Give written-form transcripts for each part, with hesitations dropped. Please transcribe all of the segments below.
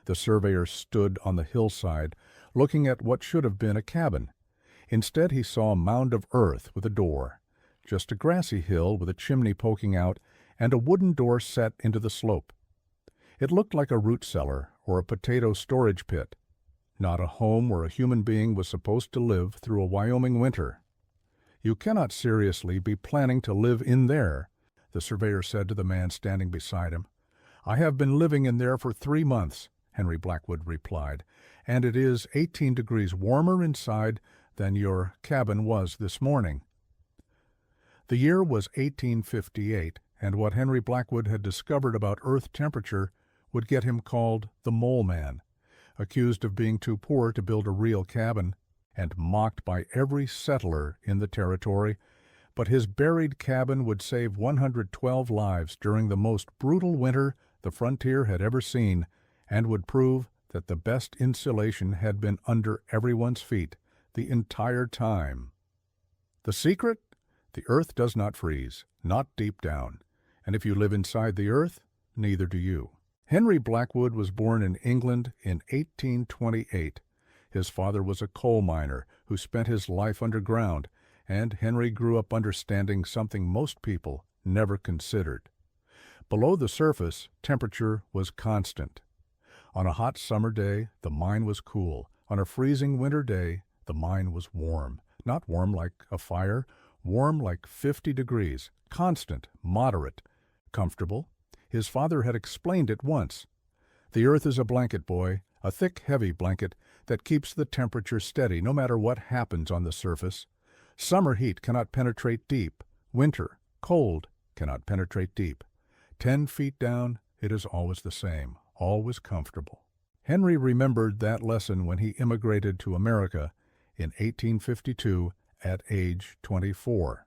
The surveyor stood on the hillside, looking at what should have been a cabin. Instead, he saw a mound of earth with a door, just a grassy hill with a chimney poking out and a wooden door set into the slope. It looked like a root cellar or a potato storage pit, not a home where a human being was supposed to live through a Wyoming winter. "You cannot seriously be planning to live in there," the surveyor said to the man standing beside him. "I have been living in there for 3 months," Henry Blackwood replied, "and it is 18 degrees warmer inside than your cabin was this morning." The year was 1858, and what Henry Blackwood had discovered about earth temperature would get him called the Mole Man, accused of being too poor to build a real cabin, and mocked by every settler in the territory. But his buried cabin would save 112 lives during the most brutal winter the frontier had ever seen, and would prove that the best insulation had been under everyone's feet the entire time. The secret? The earth does not freeze, not deep down, and if you live inside the earth, neither do you. Henry Blackwood was born in England in 1828. His father was a coal miner who spent his life underground, and Henry grew up understanding something most people never considered. Below the surface, temperature was constant. On a hot summer day, the mine was cool. On a freezing winter day, the mine was warm. Not warm like a fire, warm like 50 degrees, constant, moderate, comfortable. His father had explained it once. "The earth is a blanket, boy, a thick, heavy blanket that keeps the temperature steady no matter what happens on the surface. Summer heat cannot penetrate deep. Winter, cold, cannot penetrate deep. 10 feet down, it is always the same, always comfortable." Henry remembered that lesson when he immigrated to America in 1852 at age 24.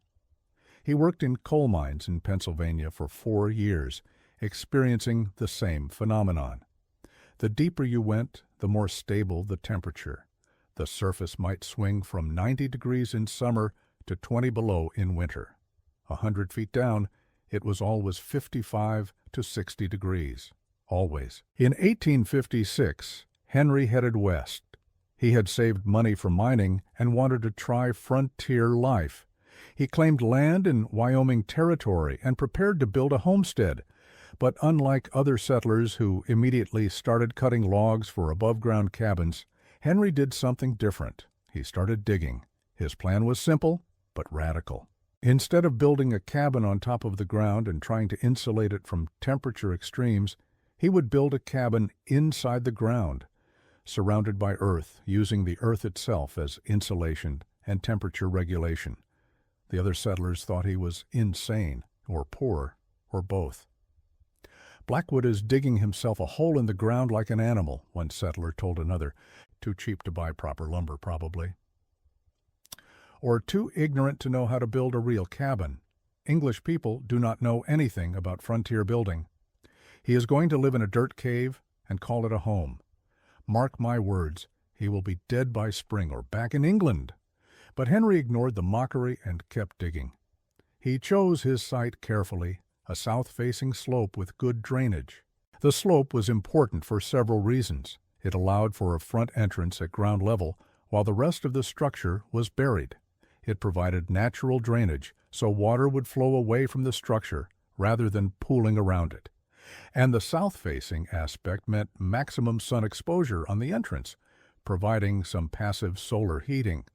He worked in coal mines in Pennsylvania for 4 years, experiencing the same phenomenon. The deeper you went, the more stable the temperature. The surface might swing from 90 degrees in summer to 20 below in winter. 100 feet down, it was always 55 to 60 degrees. Always. In 1856, Henry headed west. He had saved money from mining and wanted to try frontier life. He claimed land in Wyoming territory and prepared to build a homestead. But unlike other settlers who immediately started cutting logs for above-ground cabins, Henry did something different. He started digging. His plan was simple, but radical. Instead of building a cabin on top of the ground and trying to insulate it from temperature extremes, he would build a cabin inside the ground, surrounded by earth, using the earth itself as insulation and temperature regulation. The other settlers thought he was insane, or poor, or both. "Blackwood is digging himself a hole in the ground like an animal," one settler told another. "Too cheap to buy proper lumber, probably. Or too ignorant to know how to build a real cabin. English people do not know anything about frontier building. He is going to live in a dirt cave and call it a home. Mark my words, he will be dead by spring or back in England." But Henry ignored the mockery and kept digging. He chose his site carefully, a south-facing slope with good drainage. The slope was important for several reasons. It allowed for a front entrance at ground level, while the rest of the structure was buried. It provided natural drainage, so water would flow away from the structure rather than pooling around it. And the south-facing aspect meant maximum sun exposure on the entrance, providing some passive solar heating.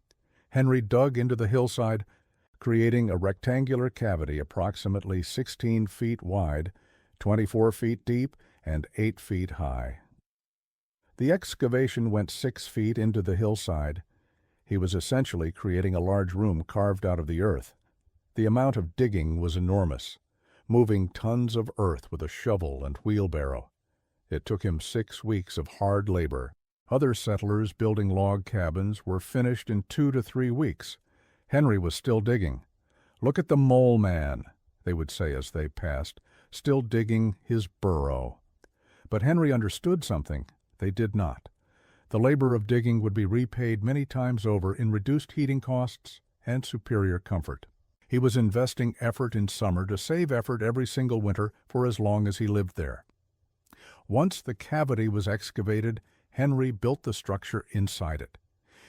Henry dug into the hillside, creating a rectangular cavity approximately 16 feet wide, 24 feet deep, and 8 feet high. The excavation went 6 feet into the hillside. He was essentially creating a large room carved out of the earth. The amount of digging was enormous, moving tons of earth with a shovel and wheelbarrow. It took him 6 weeks of hard labor. Other settlers building log cabins were finished in 2 to 3 weeks. Henry was still digging. "Look at the Mole Man," they would say as they passed, still digging his burrow. But Henry understood something they did not. The labor of digging would be repaid many times over in reduced heating costs and superior comfort. He was investing effort in summer to save effort every single winter for as long as he lived there. Once the cavity was excavated, Henry built the structure inside it.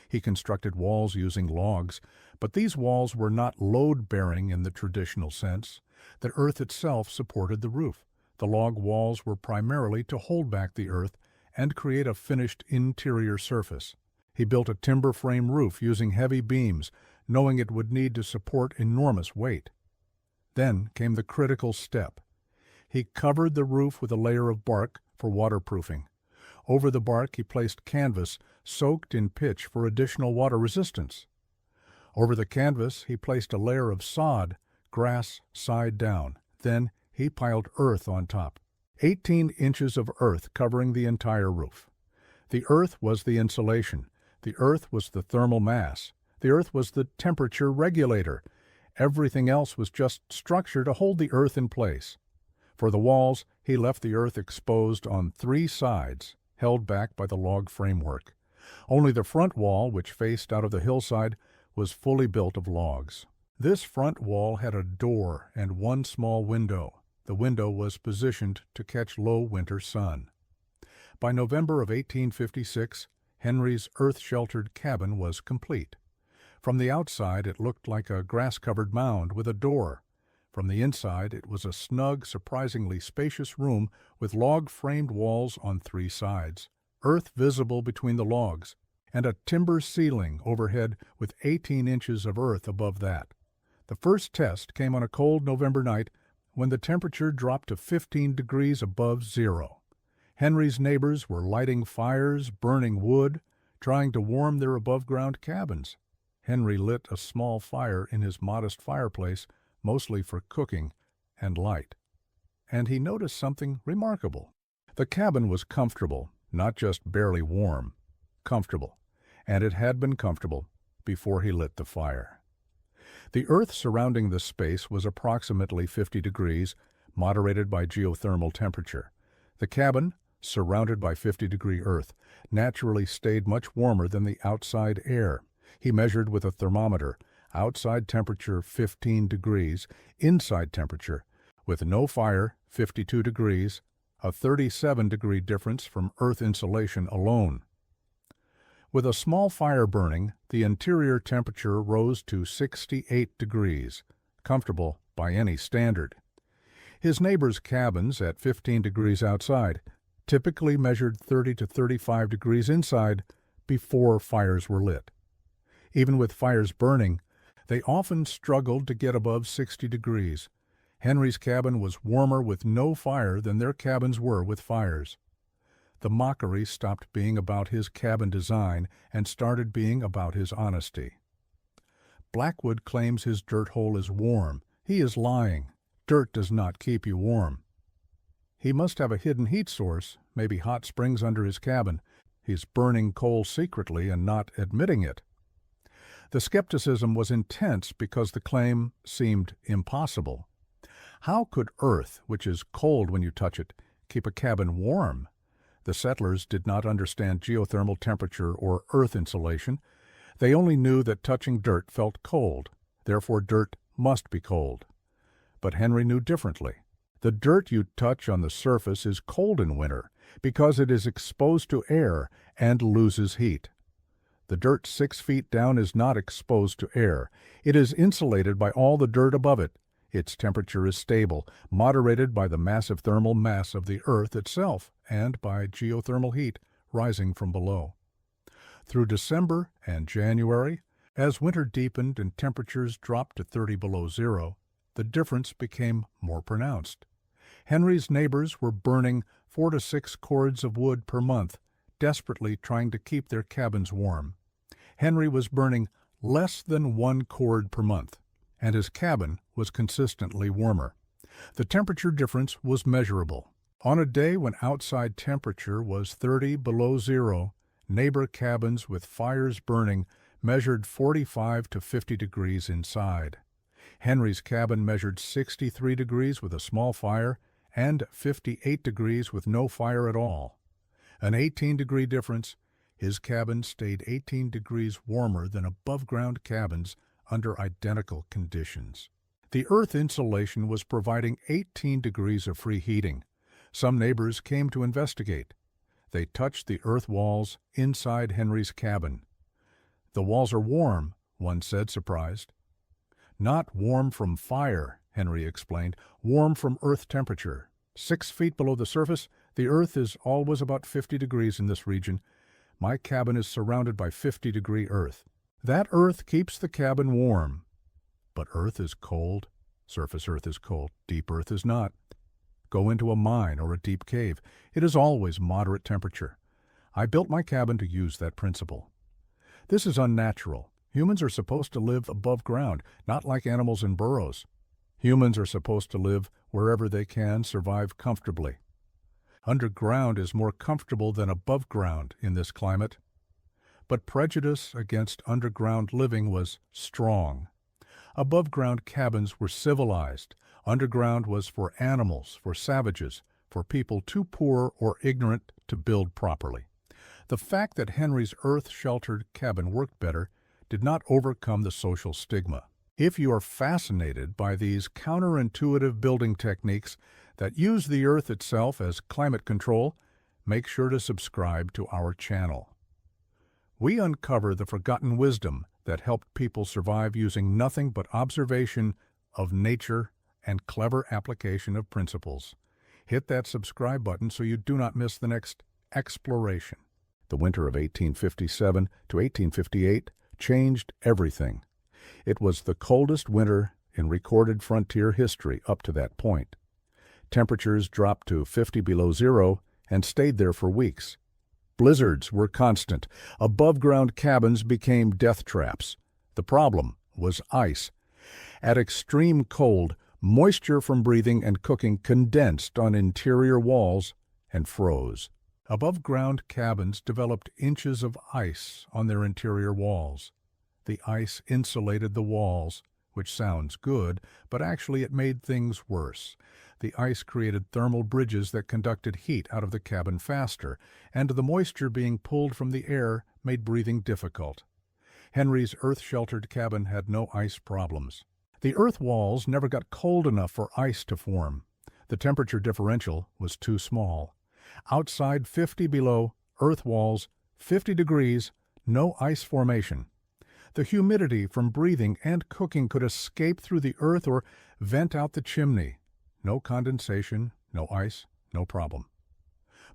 He constructed walls using logs, but these walls were not load-bearing in the traditional sense. The earth itself supported the roof. The log walls were primarily to hold back the earth and create a finished interior surface. He built a timber frame roof using heavy beams, knowing it would need to support enormous weight. Then came the critical step. He covered the roof with a layer of bark for waterproofing. Over the bark he placed canvas soaked in pitch for additional water resistance. Over the canvas he placed a layer of sod, grass side down. Then he piled earth on top. 18 inches of earth covering the entire roof. The earth was the insulation. The earth was the thermal mass. The earth was the temperature regulator. Everything else was just structure to hold the earth in place. For the walls, he left the earth exposed on 3 sides, held back by the log framework. Only the front wall, which faced out of the hillside, was fully built of logs. This front wall had a door and 1 small window. The window was positioned to catch low winter sun. By November of 1856, Henry's earth-sheltered cabin was complete. From the outside, it looked like a grass-covered mound with a door. From the inside, it was a snug, surprisingly spacious room with log-framed walls on 3 sides, earth visible between the logs, and a timber ceiling overhead with 18 inches of earth above that. The first test came on a cold November night when the temperature dropped to 15 degrees above zero. Henry's neighbors were lighting fires, burning wood, trying to warm their above-ground cabins. Henry lit a small fire in his modest fireplace, mostly for cooking and light. And he noticed something remarkable. The cabin was comfortable, not just barely warm. Comfortable. And it had been comfortable before he lit the fire. The earth surrounding the space was approximately 50 degrees, moderated by geothermal temperature. The cabin, surrounded by 50-degree earth, naturally stayed much warmer than the outside air. He measured with a thermometer, outside temperature 15 degrees, inside temperature, with no fire 52 degrees, a 37-degree difference from earth insulation alone. With a small fire burning, the interior temperature rose to 68 degrees, comfortable by any standard. His neighbors' cabins at 15 degrees outside typically measured 30 to 35 degrees inside before fires were lit. Even with fires burning, they often struggled to get above 60 degrees. Henry's cabin was warmer with no fire than their cabins were with fires. The mockery stopped being about his cabin design and started being about his honesty. Blackwood claims his dirt hole is warm. He is lying. Dirt does not keep you warm. He must have a hidden heat source, maybe hot springs under his cabin. He's burning coal secretly and not admitting it. The skepticism was intense because the claim seemed impossible. How could earth, which is cold when you touch it, keep a cabin warm? The settlers did not understand geothermal temperature or earth insulation. They only knew that touching dirt felt cold. Therefore, dirt must be cold. But Henry knew differently. The dirt you touch on the surface is cold in winter because it is exposed to air and loses heat. The dirt 6 feet down is not exposed to air. It is insulated by all the dirt above it. Its temperature is stable, moderated by the massive thermal mass of the earth itself and by geothermal heat rising from below. Through December and January, as winter deepened and temperatures dropped to 30 below zero, the difference became more pronounced. Henry's neighbors were burning 4 to 6 cords of wood per month, desperately trying to keep their cabins warm. Henry was burning less than 1 cord per month, and his cabin was consistently warmer. The temperature difference was measurable. On a day when outside temperature was 30 below zero, neighbor cabins with fires burning measured 45 to 50 degrees inside. Henry's cabin measured 63 degrees with a small fire and 58 degrees with no fire at all. An 18-degree difference, his cabin stayed 18 degrees warmer than above-ground cabins under identical conditions. The earth insulation was providing 18 degrees of free heating. Some neighbors came to investigate. They touched the earth walls inside Henry's cabin. "The walls are warm," one said, surprised. "Not warm from fire," Henry explained, "warm from earth temperature. 6 feet below the surface, the earth is always about 50 degrees in this region. My cabin is surrounded by 50-degree earth. That earth keeps the cabin warm. But earth is cold. Surface earth is cold. Deep earth is not. Go into a mine or a deep cave. It is always moderate temperature. I built my cabin to use that principle. This is unnatural. Humans are supposed to live above ground, not like animals in burrows. Humans are supposed to live wherever they can survive comfortably. Underground is more comfortable than above ground in this climate. But prejudice against underground living was strong. Above-ground cabins were civilized. Underground was for animals, for savages, for people too poor or ignorant to build properly. The fact that Henry's earth-sheltered cabin worked better did not overcome the social stigma. If you are fascinated by these counterintuitive building techniques that use the earth itself as climate control, make sure to subscribe to our channel. We uncover the forgotten wisdom that helped people survive using nothing but observation of nature and clever application of principles. Hit that subscribe button so you do not miss the next exploration. The winter of 1857 to 1858 changed everything. It was the coldest winter in recorded frontier history up to that point. Temperatures dropped to 50 below zero and stayed there for weeks. Blizzards were constant. Above-ground cabins became death traps. The problem was ice. At extreme cold, moisture from breathing and cooking condensed on interior walls and froze. Above-ground cabins developed inches of ice on their interior walls. The ice insulated the walls, which sounds good, but actually it made things worse. The ice created thermal bridges that conducted heat out of the cabin faster, and the moisture being pulled from the air made breathing difficult. Henry's earth-sheltered cabin had no ice problems. The earth walls never got cold enough for ice to form. The temperature differential was too small. Outside 50 below, earth walls, 50 degrees, no ice formation. The humidity from breathing and cooking could escape through the earth or vent out the chimney. No condensation, no ice, no problem.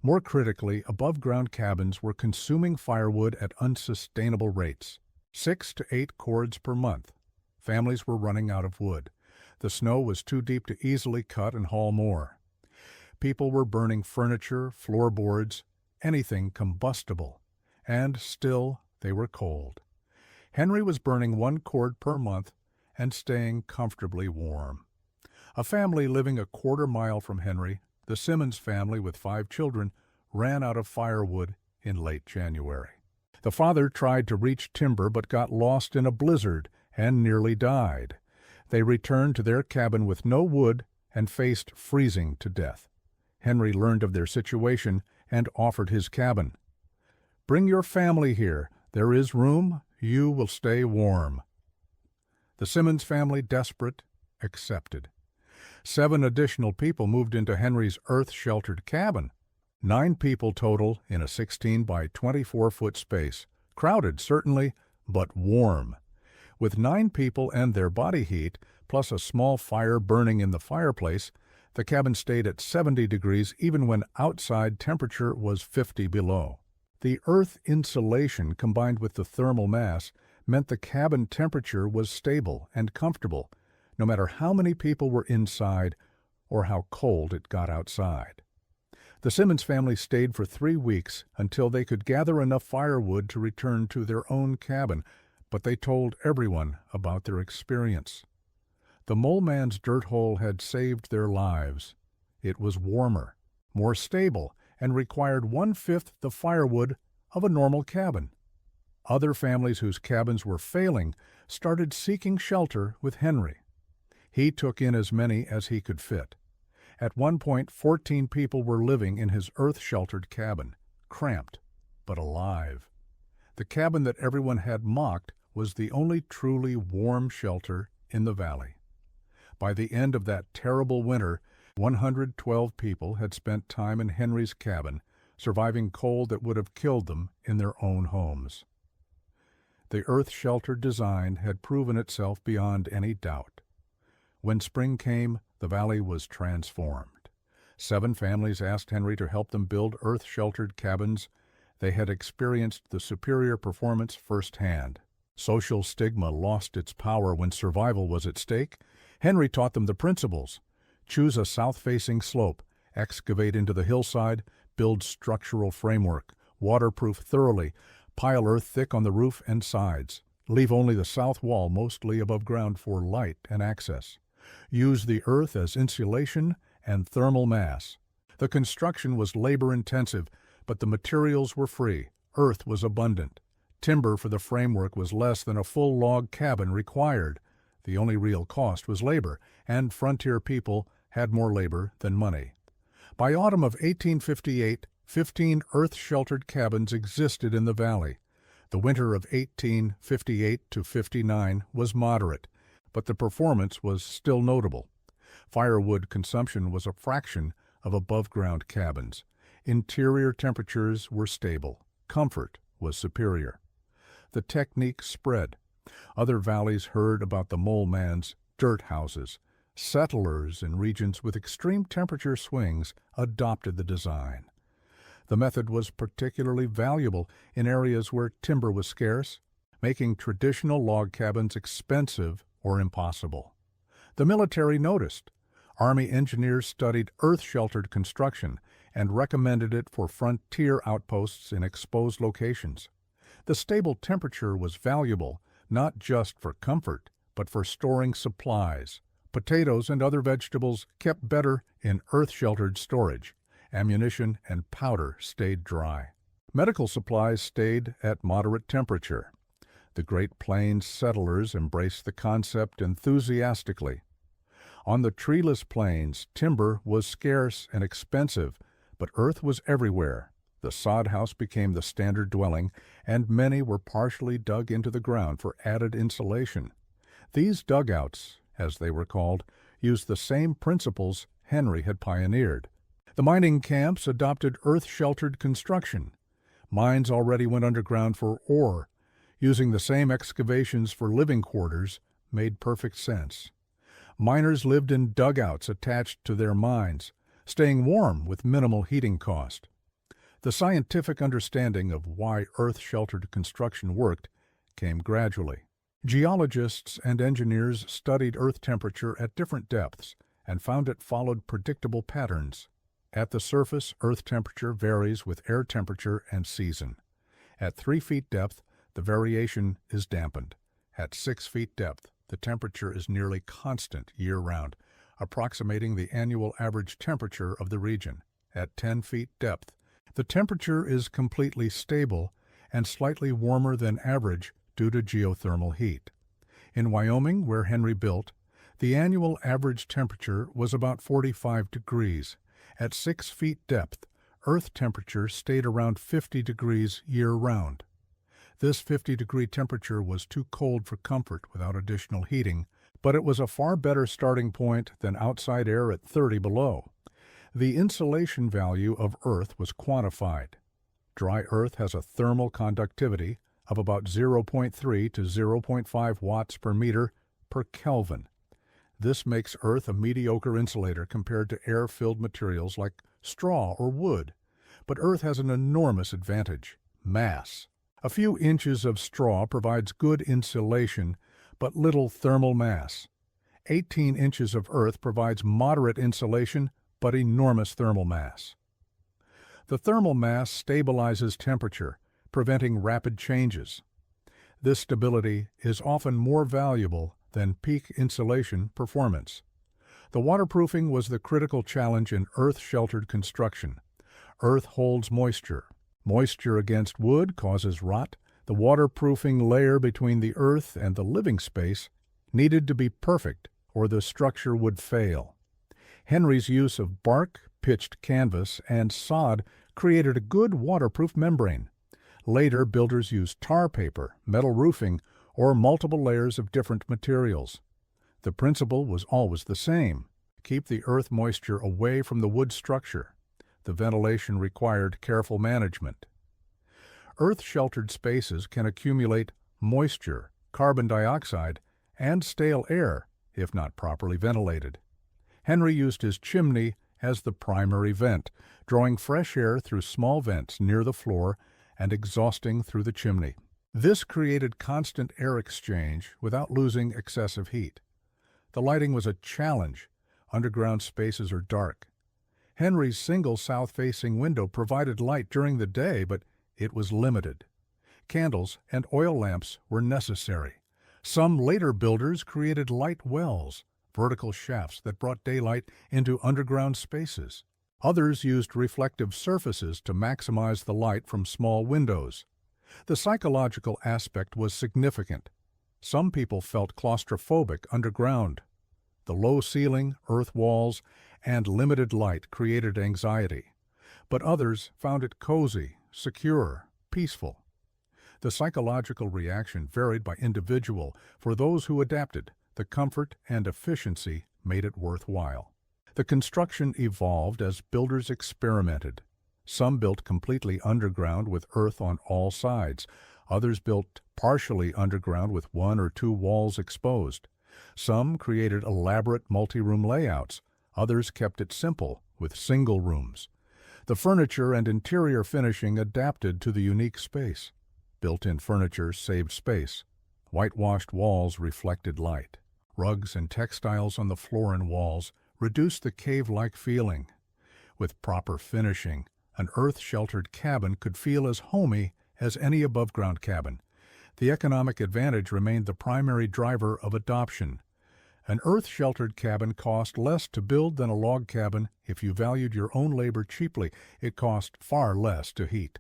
More critically, above-ground cabins were consuming firewood at unsustainable rates, 6 to 8 cords per month. Families were running out of wood. The snow was too deep to easily cut and haul more. People were burning furniture, floorboards, anything combustible, and still they were cold. Henry was burning 1 cord per month and staying comfortably warm. A family living a quarter-mile from Henry, the Simmons family with 5 children, ran out of firewood in late January. The father tried to reach timber but got lost in a blizzard and nearly died. They returned to their cabin with no wood and faced freezing to death. Henry learned of their situation and offered his cabin. "Bring your family here. There is room. You will stay warm." The Simmons family, desperate, accepted. 7 additional people moved into Henry's earth-sheltered cabin. 9 people total in a 16 by 24-foot space. Crowded, certainly, but warm. With 9 people and their body heat, plus a small fire burning in the fireplace, the cabin stayed at 70 degrees even when outside temperature was 50 below. The earth insulation combined with the thermal mass meant the cabin temperature was stable and comfortable, no matter how many people were inside or how cold it got outside. The Simmons family stayed for 3 weeks until they could gather enough firewood to return to their own cabin, but they told everyone about their experience. The mole man's dirt hole had saved their lives. It was warmer, more stable, and required 1/5 the firewood of a normal cabin. Other families whose cabins were failing started seeking shelter with Henry. He took in as many as he could fit. At one point, 14 people were living in his earth-sheltered cabin, cramped but alive. The cabin that everyone had mocked was the only truly warm shelter in the valley. By the end of that terrible winter, 112 people had spent time in Henry's cabin, surviving cold that would have killed them in their own homes. The earth-sheltered design had proven itself beyond any doubt. When spring came, the valley was transformed. 7 families asked Henry to help them build earth-sheltered cabins. They had experienced the superior performance firsthand. Social stigma lost its power when survival was at stake. Henry taught them the principles. Choose a south-facing slope, excavate into the hillside, build structural framework, waterproof thoroughly, pile earth thick on the roof and sides. Leave only the south wall mostly above ground for light and access. Use the earth as insulation and thermal mass. The construction was labor-intensive, but the materials were free. Earth was abundant. Timber for the framework was less than a full log cabin required. The only real cost was labor, and frontier people had more labor than money. By autumn of 1858, 15 earth-sheltered cabins existed in the valley. The winter of 1858 to 59 was moderate, but the performance was still notable. Firewood consumption was a fraction of above-ground cabins. Interior temperatures were stable. Comfort was superior. The technique spread. Other valleys heard about the mole man's dirt houses. Settlers in regions with extreme temperature swings adopted the design. The method was particularly valuable in areas where timber was scarce, making traditional log cabins expensive or impossible. The military noticed. Army engineers studied earth-sheltered construction and recommended it for frontier outposts in exposed locations. The stable temperature was valuable, not just for comfort, but for storing supplies. Potatoes and other vegetables kept better in earth-sheltered storage. Ammunition and powder stayed dry. Medical supplies stayed at moderate temperature. The Great Plains settlers embraced the concept enthusiastically. On the treeless plains, timber was scarce and expensive, but earth was everywhere. The sod house became the standard dwelling, and many were partially dug into the ground for added insulation. These dugouts, as they were called, used the same principles Henry had pioneered. The mining camps adopted earth-sheltered construction. Mines already went underground for ore. Using the same excavations for living quarters made perfect sense. Miners lived in dugouts attached to their mines, staying warm with minimal heating cost. The scientific understanding of why earth-sheltered construction worked came gradually. Geologists and engineers studied earth temperature at different depths and found it followed predictable patterns. At the surface, earth temperature varies with air temperature and season. At 3 feet depth, the variation is dampened. At 6 feet depth, the temperature is nearly constant year-round, approximating the annual average temperature of the region. At 10 feet depth, the temperature is completely stable and slightly warmer than average due to geothermal heat. In Wyoming, where Henry built, the annual average temperature was about 45 degrees. At 6 feet depth, earth temperature stayed around 50 degrees year-round. This 50-degree temperature was too cold for comfort without additional heating, but it was a far better starting point than outside air at 30 below. The insulation value of earth was quantified. Dry earth has a thermal conductivity of about 0.3 to 0.5 watts per meter per Kelvin. This makes earth a mediocre insulator compared to air-filled materials like straw or wood. But earth has an enormous advantage: mass. A few inches of straw provides good insulation, but little thermal mass. 18 inches of earth provides moderate insulation, but enormous thermal mass. The thermal mass stabilizes temperature, preventing rapid changes. This stability is often more valuable than peak insulation performance. The waterproofing was the critical challenge in earth-sheltered construction. Earth holds moisture. Moisture against wood causes rot. The waterproofing layer between the earth and the living space needed to be perfect, or the structure would fail. Henry's use of bark, pitched canvas, and sod created a good waterproof membrane. Later, builders used tar paper, metal roofing, or multiple layers of different materials. The principle was always the same: keep the earth moisture away from the wood structure. The ventilation required careful management. Earth-sheltered spaces can accumulate moisture, carbon dioxide, and stale air if not properly ventilated. Henry used his chimney as the primary vent, drawing fresh air through small vents near the floor and exhausting through the chimney. This created constant air exchange without losing excessive heat. The lighting was a challenge. Underground spaces are dark. Henry's single south-facing window provided light during the day, but it was limited. Candles and oil lamps were necessary. Some later builders created light wells, vertical shafts that brought daylight into underground spaces. Others used reflective surfaces to maximize the light from small windows. The psychological aspect was significant. Some people felt claustrophobic underground. The low ceiling, earth walls, and limited light created anxiety, but others found it cozy, secure, peaceful. The psychological reaction varied by individual. For those who adapted, the comfort and efficiency made it worthwhile. The construction evolved as builders experimented. Some built completely underground with earth on all sides. Others built partially underground with one or two walls exposed. Some created elaborate multi-room layouts. Others kept it simple with single rooms. The furniture and interior finishing adapted to the unique space. Built-in furniture saved space. Whitewashed walls reflected light. Rugs and textiles on the floor and walls reduced the cave-like feeling. With proper finishing, an earth-sheltered cabin could feel as homey as any above-ground cabin. The economic advantage remained the primary driver of adoption. An earth-sheltered cabin cost less to build than a log cabin. If you valued your own labor cheaply, it cost far less to heat.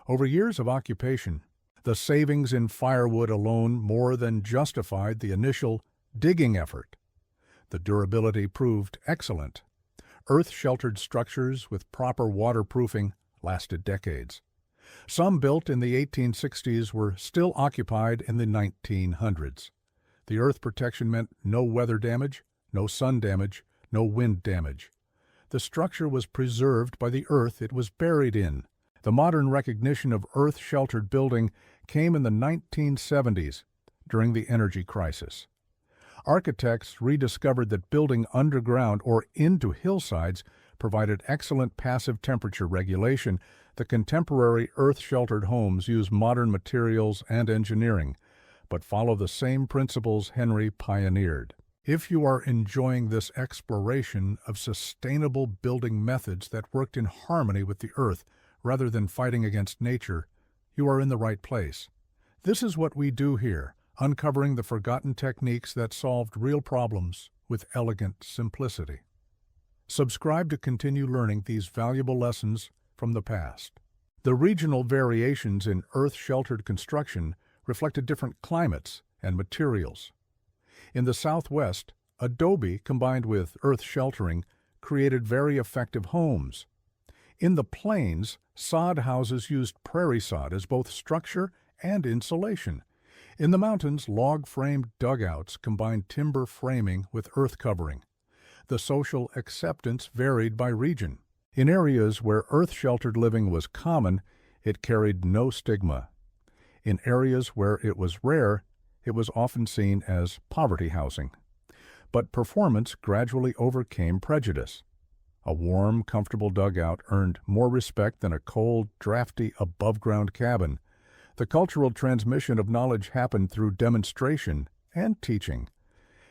Over years of occupation, the savings in firewood alone more than justified the initial digging effort. The durability proved excellent. Earth-sheltered structures with proper waterproofing lasted decades. Some built in the 1860s were still occupied in the 1900s. The earth protection meant no weather damage, no sun damage, no wind damage. The structure was preserved by the earth it was buried in. The modern recognition of earth-sheltered building came in the 1970s during the energy crisis. Architects rediscovered that building underground or into hillsides provided excellent passive temperature regulation. The contemporary earth-sheltered homes use modern materials and engineering, but follow the same principles Henry pioneered. If you are enjoying this exploration of sustainable building methods that worked in harmony with the earth rather than fighting against nature, you are in the right place. This is what we do here, uncovering the forgotten techniques that solved real problems with elegant simplicity. Subscribe to continue learning these valuable lessons from the past. The regional variations in earth-sheltered construction reflected different climates and materials. In the Southwest, adobe combined with earth sheltering created very effective homes. In the plains, sod houses used prairie sod as both structure and insulation. In the mountains, log-framed dugouts combined timber framing with earth covering. The social acceptance varied by region. In areas where earth-sheltered living was common, it carried no stigma. In areas where it was rare, it was often seen as poverty housing. But performance gradually overcame prejudice. A warm, comfortable dugout earned more respect than a cold, drafty, above-ground cabin. The cultural transmission of knowledge happened through demonstration and teaching.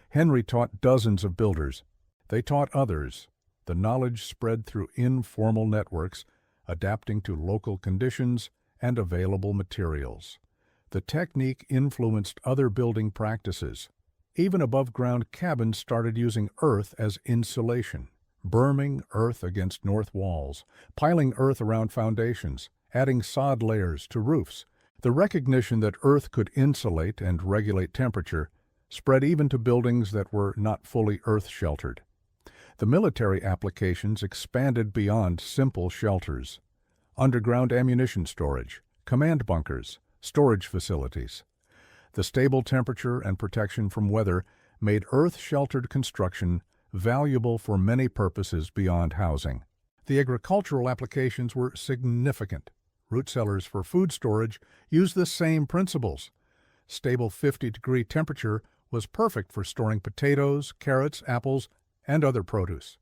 Henry taught dozens of builders. They taught others. The knowledge spread through informal networks, adapting to local conditions and available materials. The technique influenced other building practices. Even above-ground cabins started using earth as insulation, berming earth against north walls, piling earth around foundations, adding sod layers to roofs. The recognition that earth could insulate and regulate temperature spread even to buildings that were not fully earth-sheltered. The military applications expanded beyond simple shelters. Underground ammunition storage, command bunkers, storage facilities. The stable temperature and protection from weather made earth-sheltered construction valuable for many purposes beyond housing. The agricultural applications were significant. Root cellars for food storage used the same principles. Stable 50-degree temperature was perfect for storing potatoes, carrots, apples, and other produce.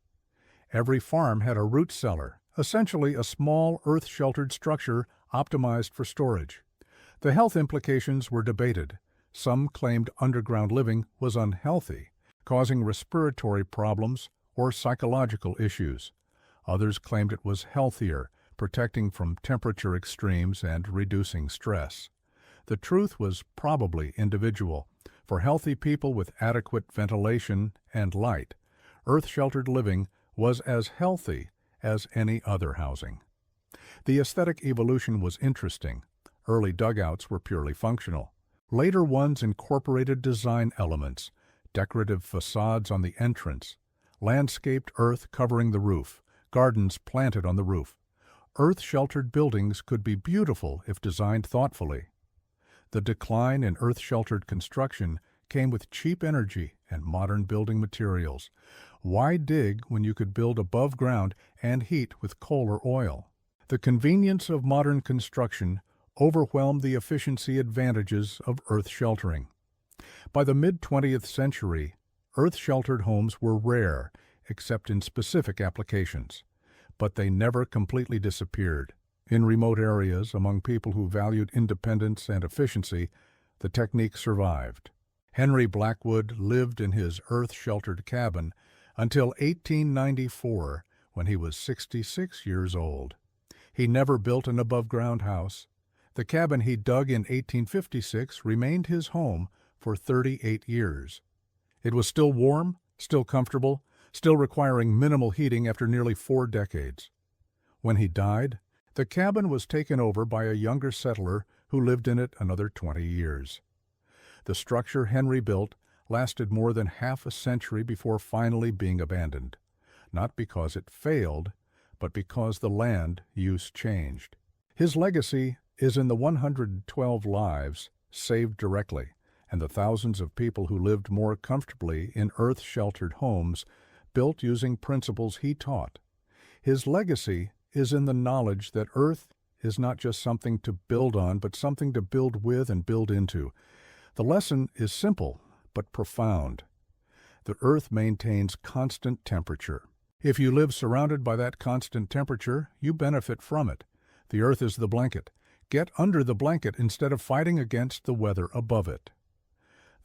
Every farm had a root cellar, essentially a small earth-sheltered structure optimized for storage. The health implications were debated. Some claimed underground living was unhealthy, causing respiratory problems or psychological issues. Others claimed it was healthier, protecting from temperature extremes and reducing stress. The truth was probably individual. For healthy people with adequate ventilation and light, earth-sheltered living was as healthy as any other housing. The aesthetic evolution was interesting. Early dugouts were purely functional. Later ones incorporated design elements, decorative facades on the entrance, landscaped earth covering the roof, gardens planted on the roof. Earth-sheltered buildings could be beautiful if designed thoughtfully. The decline in earth-sheltered construction came with cheap energy and modern building materials. Why dig when you could build above ground and heat with coal or oil? The convenience of modern construction overwhelmed the efficiency advantages of earth sheltering. By the mid-20th century, earth-sheltered homes were rare, except in specific applications. But they never completely disappeared. In remote areas, among people who valued independence and efficiency, the technique survived. Henry Blackwood lived in his earth-sheltered cabin until 1894, when he was 66 years old. He never built an above-ground house. The cabin he dug in 1856 remained his home for 38 years. It was still warm, still comfortable, still requiring minimal heating after nearly 4 decades. When he died, the cabin was taken over by a younger settler who lived in it another 20 years. The structure Henry built lasted more than half a century before finally being abandoned, not because it failed, but because the land use changed. His legacy is in the 112 lives saved directly, and the thousands of people who lived more comfortably in earth-sheltered homes built using principles he taught. His legacy is in the knowledge that earth is not just something to build on, but something to build with and build into. The lesson is simple, but profound. The earth maintains constant temperature. If you live surrounded by that constant temperature, you benefit from it. The earth is the blanket. Get under the blanket instead of fighting against the weather above it.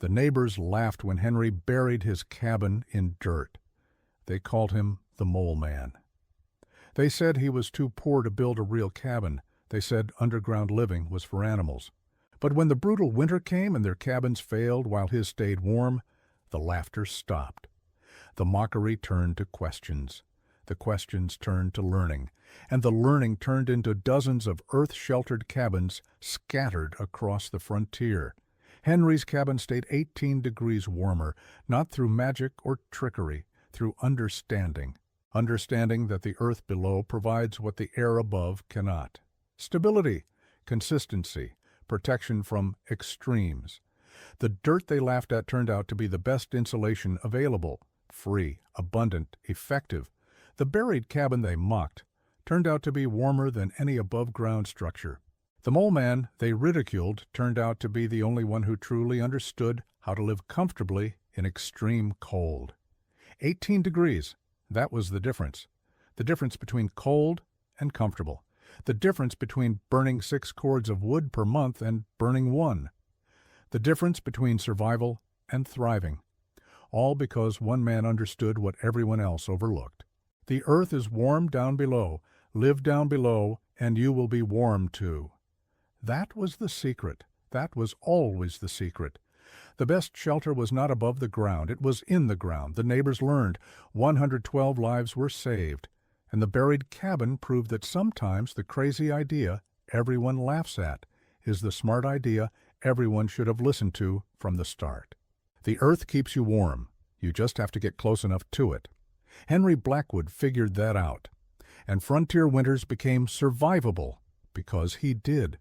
The neighbors laughed when Henry buried his cabin in dirt. They called him the Mole Man. They said he was too poor to build a real cabin. They said underground living was for animals. But when the brutal winter came and their cabins failed while his stayed warm, the laughter stopped. The mockery turned to questions. The questions turned to learning, and the learning turned into dozens of earth-sheltered cabins scattered across the frontier. Henry's cabin stayed 18 degrees warmer, not through magic or trickery, through understanding. Understanding that the earth below provides what the air above cannot. Stability, consistency, protection from extremes. The dirt they laughed at turned out to be the best insulation available, free, abundant, effective. The buried cabin they mocked turned out to be warmer than any above-ground structure. The Mole Man they ridiculed turned out to be the only one who truly understood how to live comfortably in extreme cold. 18 degrees, that was the difference. The difference between cold and comfortable. The difference between burning 6 cords of wood per month and burning 1. The difference between survival and thriving. All because one man understood what everyone else overlooked. The earth is warm down below. Live down below, and you will be warm too. That was the secret. That was always the secret. The best shelter was not above the ground. It was in the ground. The neighbors learned. 112 lives were saved. And the buried cabin proved that sometimes the crazy idea everyone laughs at is the smart idea everyone should have listened to from the start. The earth keeps you warm. You just have to get close enough to it. Henry Blackwood figured that out. And frontier winters became survivable because he did.